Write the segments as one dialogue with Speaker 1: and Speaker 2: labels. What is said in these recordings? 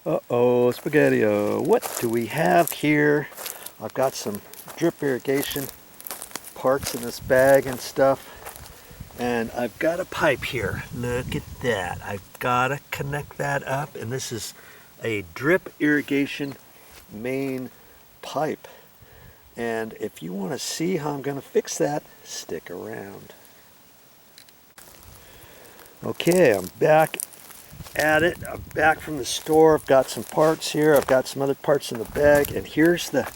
Speaker 1: Uh-oh, spaghetti-o. What do we have here? I've got some drip irrigation parts in this bag and stuff. And I've got a pipe here. Look at that. I've got to connect that up. And this is a drip irrigation main pipe. And if you want to see how I'm going to fix that, stick around. Okay, I'm back at it. I'm back from the store. I've got some parts here. I've got some other parts in the bag. And here's the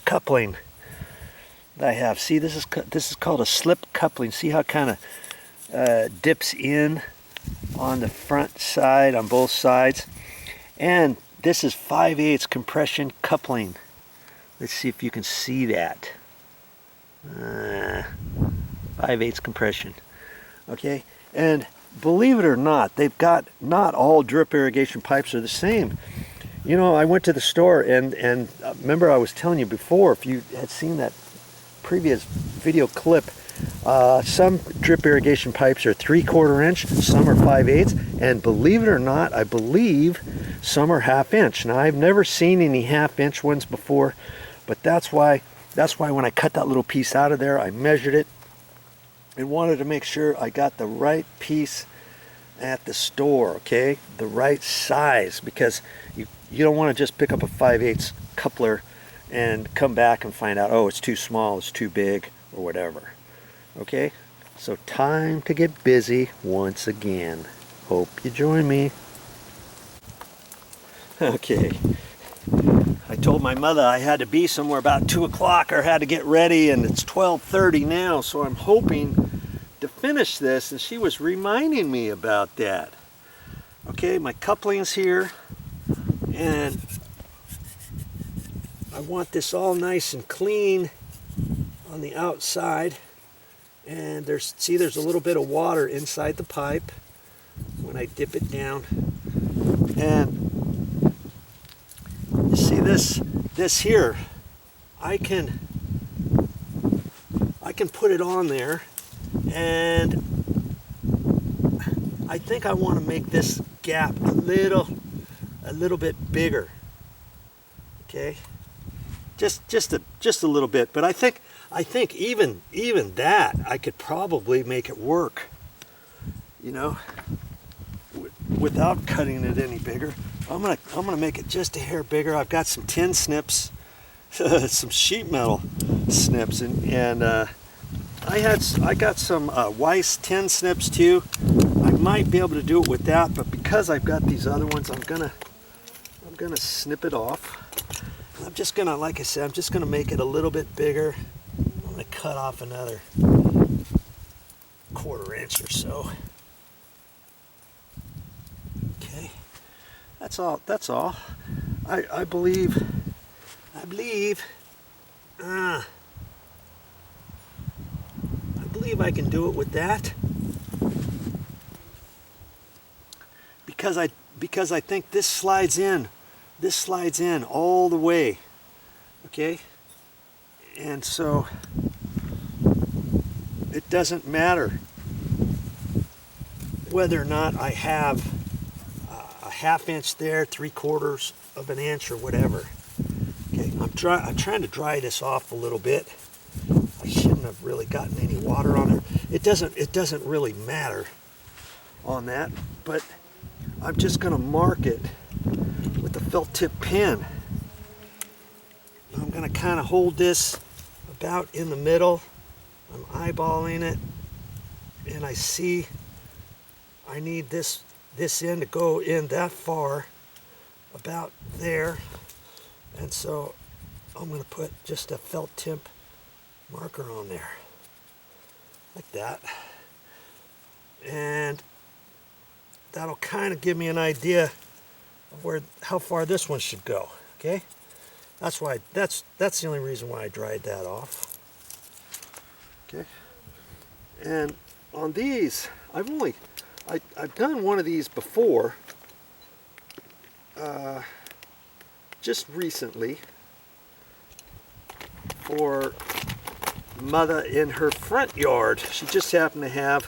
Speaker 1: coupling that I have. See, this is called a slip coupling. See how it kind of dips in on the front side, on both sides. And this is 5/8 compression coupling. Let's see if you can see that. 5/8 compression. Okay, and believe it or not, they've got, not all drip irrigation pipes are the same. You know, I went to the store and remember I was telling you before, if you had seen that previous video clip, some drip irrigation pipes are 3/4 inch, some are 5/8, and believe it or not, I believe some are 1/2 inch. Now I've never seen any 1/2 inch ones before, but that's why when I cut that little piece out of there, I measured it and wanted to make sure I got the right piece at the store, okay? The right size, because you don't want to just pick up a 5/8 coupler and come back and find out, oh, it's too small, it's too big, or whatever. Okay, so time to get busy once again. Hope you join me. Okay, I told my mother I had to be somewhere about 2 o'clock or had to get ready, and it's 12:30 now, so I'm hoping to finish this, and she was reminding me about that. Okay, my coupling's here, and I want this all nice and clean on the outside. And there's a little bit of water inside the pipe when I dip it down. And you see this here, I can put it on there, and I think I want to make this gap a little bit bigger. Okay, just a little bit, but I think even that I could probably make it work, you know, without cutting it any bigger. I'm gonna make it just a hair bigger. I've got some tin snips, some sheet metal snips, and I got some Weiss tin snips too. I might be able to do it with that, but because I've got these other ones, I'm gonna snip it off. I'm just gonna, like I said, I'm just gonna make it a little bit bigger. I'm gonna cut off another 1/4 inch or so. Okay, that's all. I believe I can do it with that, because I think this slides in all the way. Okay, and so it doesn't matter whether or not I have a 1/2 inch there, 3/4 of an inch, or whatever. Okay, I'm trying to dry this off a little bit. I shouldn't have really gotten any water on there. It doesn't really matter on that, but I'm just going to mark it with the felt tip pen. I'm going to kind of hold this about in the middle. I'm eyeballing it, and I see I need this end to go in that far, about there, and so I'm going to put just a felt tip marker on there, like that, and that'll kind of give me an idea of how far this one should go. Okay, that's the only reason why I dried that off. Okay, and on these, I've done one of these before, just recently, for Motha in her front yard. She just happened to have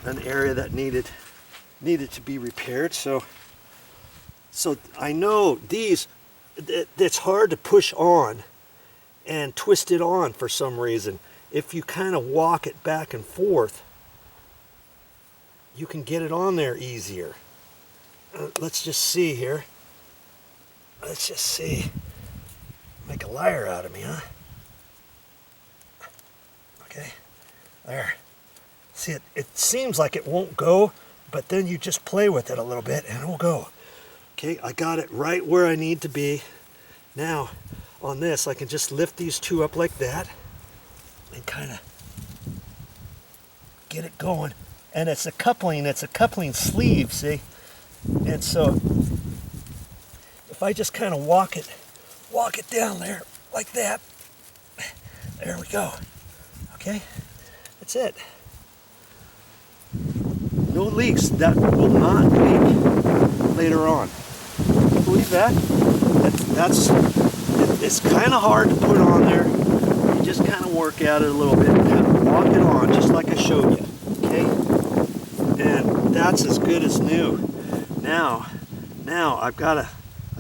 Speaker 1: an area that needed to be repaired, so So I know these, it's hard to push on and twist it on for some reason. If you kind of walk it back and forth, you can get it on there easier. Let's just see here. Let's just see. Make a liar out of me, huh? Okay, there. See, it seems like it won't go, but then you just play with it a little bit and it will go. Okay, I got it right where I need to be. Now, on this, I can just lift these two up like that and kind of get it going. And it's a coupling sleeve, see? And so, if I just kind of walk it down there like that, there we go. Okay, that's it. No leaks. That will not leak later on. Can you believe that? It's kind of hard to put on there. You just kind of work at it a little bit and kind of walk it on, just like I showed you. Okay, and that's as good as new. Now I've got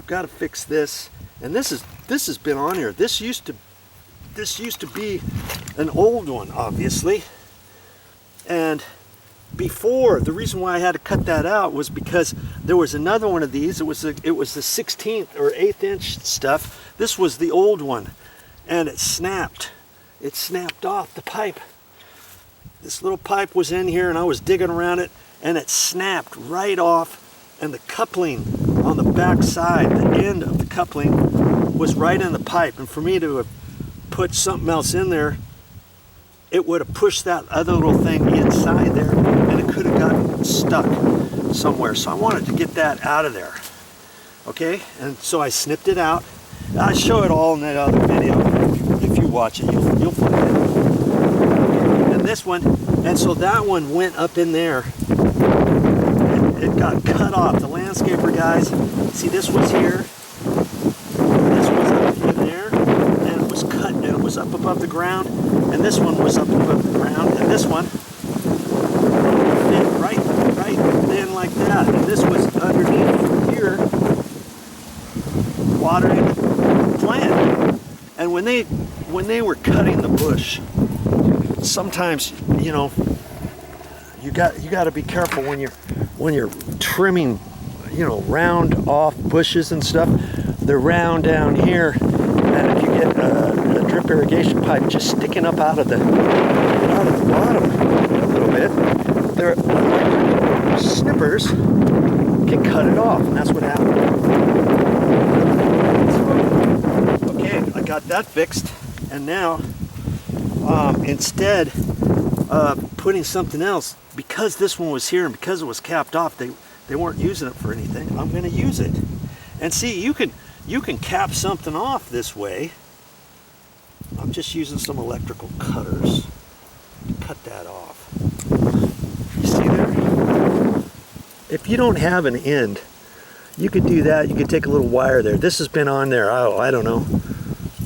Speaker 1: to fix this, and this has been on here. This used to be an old one, obviously, and before, the reason why I had to cut that out was because there was another one of these. It was the 16th or 8th inch stuff. This was the old one, and it snapped. It snapped off the pipe. This little pipe was in here, and I was digging around it, and it snapped right off. And the coupling on the back side, the end of the coupling, was right in the pipe. And for me to have put something else in there, it would have pushed that other little thing inside there, and it could have gotten stuck somewhere. So I wanted to get that out of there. Okay, and so I snipped it out. I'll show it all in that other video. If you watch it, you'll find it. And this one, and so that one went up in there. It got cut off. The landscaper guys, see, this was here. This was up in there, and it was cut, and it was up above the ground. And this one was up above the ground, and this one fit right in like that. And this was underneath here, watering the plant. And when they were cutting the bush, sometimes, you know, you got to be careful when you're trimming, you know, round off bushes and stuff. They're round down here, and if you get a drip irrigation pipe just sticking up out of the bottom a little bit, they're like snippers can cut it off, and that's what happened. So, okay, I got that fixed, and now instead of putting something else, because this one was here and because it was capped off, they weren't using it for anything. I'm going to use it. And see, you can cap something off this way. I'm just using some electrical cutters to cut that off. You see there? If you don't have an end, you could do that. You could take a little wire there. This has been on there, oh, I don't know,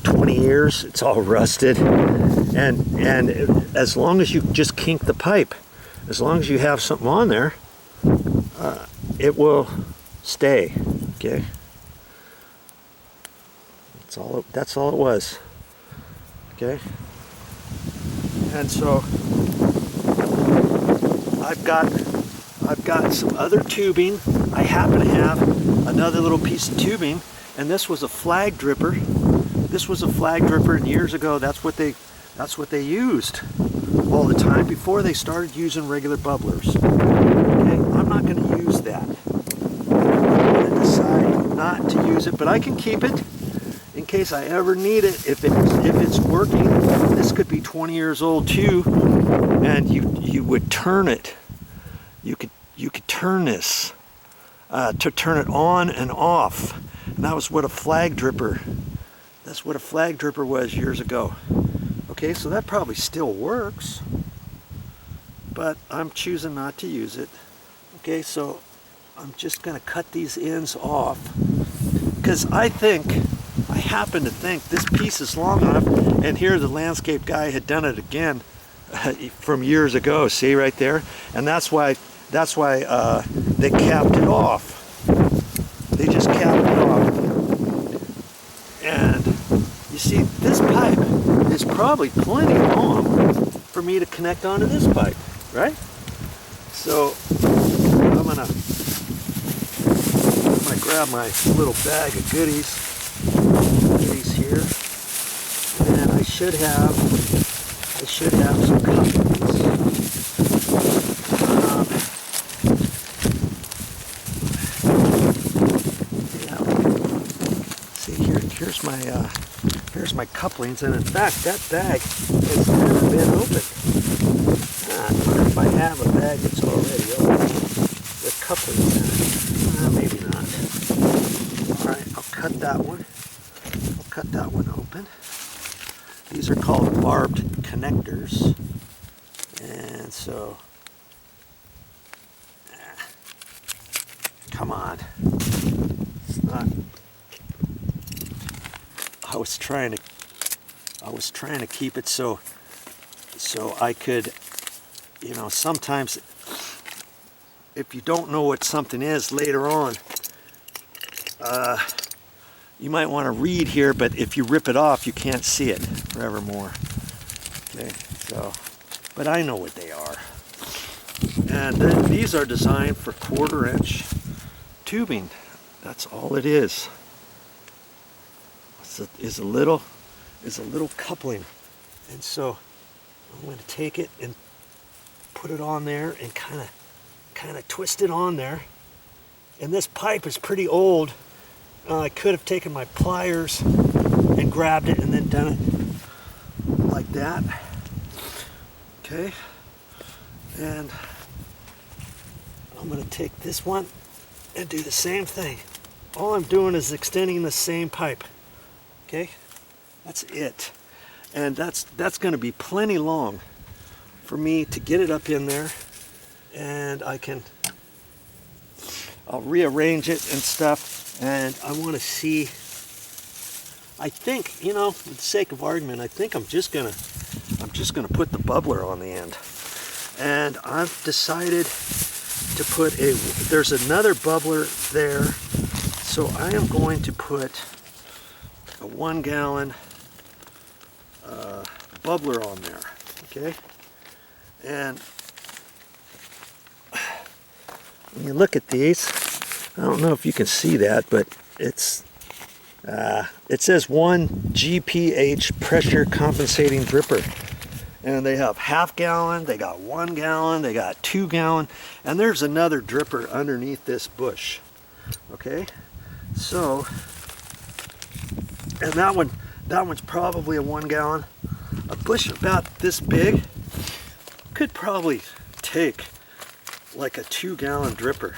Speaker 1: 20 years. It's all rusted. And as long as you just kink the pipe, as long as you have something on there, it will stay. Okay. That's all it was. Okay. And so I've got some other tubing. I happen to have another little piece of tubing, and this was a flag dripper. This was a flag dripper, and years ago that's what they used all the time before they started using regular bubblers. Okay, I'm not going to use that. I'm going to decide not to use it, but I can keep it in case I ever need it. If it's working, this could be 20 years old too, and you would turn it. You could turn this to turn it on and off, and that was what a flag dripper. That's what a flag dripper was years ago. Okay, so that probably still works, but I'm choosing not to use it. Okay, so I'm just going to cut these ends off, because I happen to think this piece is long enough, and here the landscape guy had done it again from years ago, see right there? And that's why they capped it off. they just cap it off. And you see, this pipe is probably plenty long for me to connect onto this pipe, right? So I'm gonna grab my little bag of goodies here, and I should have some couplings. Here's my couplings, and in fact that bag has never been opened. I wonder if I have a bag that's already open with couplings in it. Maybe not. Alright, I'll cut that one open. These are called barbed connectors, and so come on, it's not. I was trying to keep it so I could, you know, sometimes if you don't know what something is later on, you might want to read here, but if you rip it off, you can't see it forevermore. Okay, so, but I know what they are. And then these are designed for 1/4 inch tubing. That's all it is. Is a little coupling, and so I'm going to take it and put it on there and kind of twist it on there. And this pipe is pretty old. I could have taken my pliers and grabbed it and then done it like that. Okay, and I'm going to take this one and do the same thing. All I'm doing is extending the same pipe. Okay, that's it, and that's going to be plenty long for me to get it up in there, and I'll rearrange it and stuff. And I want to see. I think, you know, for the sake of argument, I think I'm just gonna put the bubbler on the end, and I've decided to put there's another bubbler there, so I am going to put a 1 gallon bubbler on there. Okay, and when you look at these, I don't know if you can see that, but it says 1 GPH pressure compensating dripper, and they have 1/2 gallon, they got 1 gallon, they got 2 gallon, and there's another dripper underneath this bush. Okay, so, and that one's probably a 1 gallon. A bush about this big could probably take like a 2 gallon dripper.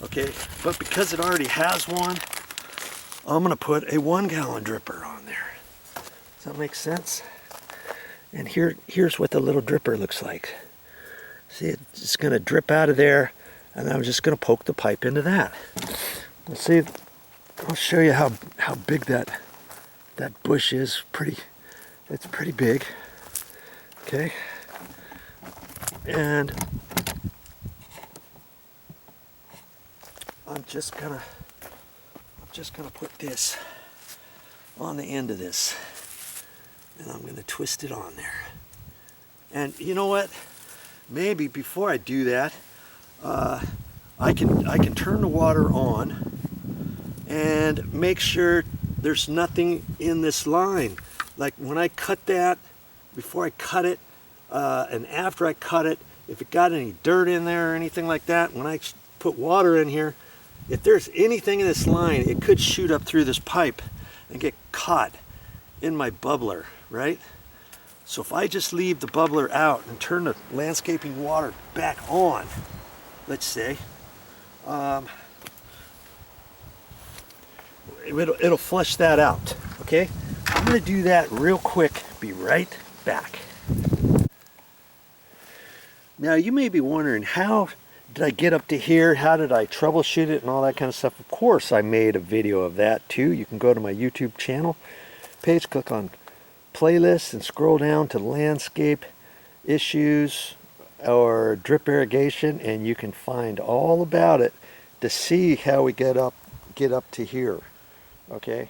Speaker 1: Okay, but because it already has one, I'm gonna put a 1 gallon dripper on there. Does that make sense? And here's what the little dripper looks like. See, it's just gonna drip out of there, and I'm just gonna poke the pipe into that. Let's see. I'll show you how big that bush is. It's pretty big. Okay, and I'm just gonna put this on the end of this, and I'm gonna twist it on there. And you know what? Maybe before I do that, I can turn the water on and make sure there's nothing in this line. Like when I cut that, before I cut it, and after I cut it, if it got any dirt in there or anything like that, when I put water in here, if there's anything in this line, it could shoot up through this pipe and get caught in my bubbler, right? So if I just leave the bubbler out and turn the landscaping water back on, let's say, it'll flush that out, okay? I'm gonna do that real quick, be right back. Now you may be wondering, how did I get up to here? How did I troubleshoot it and all that kind of stuff? Of course I made a video of that too. You can go to my YouTube channel page, click on playlists, and scroll down to landscape issues or drip irrigation, and you can find all about it to see how we get up get up to here, okay?